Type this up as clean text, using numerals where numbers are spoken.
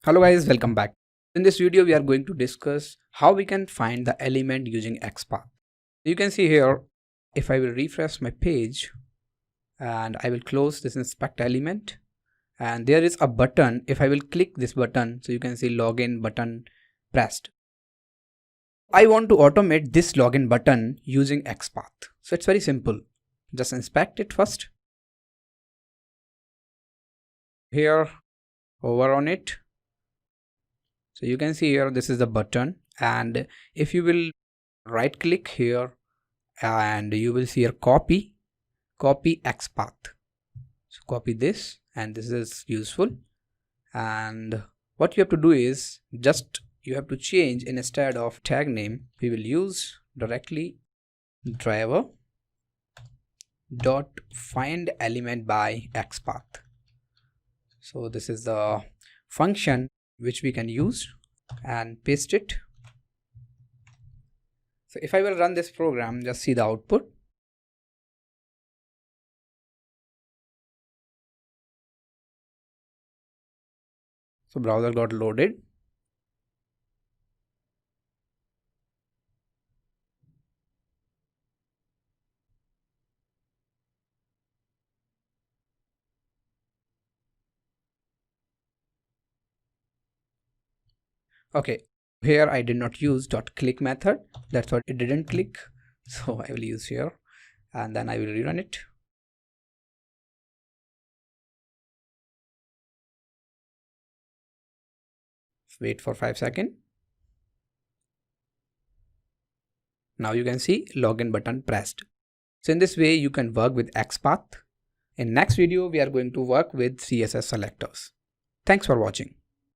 Hello guys, welcome back. In this video, we are going to discuss how we can find the element using xpath. You can see here, if I will refresh my page and I will close this inspect element, and there is a button. If I will click this button, so you can see login button pressed. I want to automate this login button using xpath. So it's very simple. Just inspect it first. Here, over on it. So you can see here, this is the button, and if you will right click here and you will see here copy xpath. So copy this, and this is useful. And what you have to do is just you have to change, instead of tag name, we will use directly driver dot find element by xpath. So this is the function which we can use, and paste it. So if I will run this program, just see the output. So browser got loaded. Okay, here I did not use .click method, that's what it didn't click. So I will use here, and then I will rerun it. Wait for 5 seconds. Now you can see login button pressed. So in this way you can work with xpath. In next video we are going to work with CSS selectors. Thanks for watching.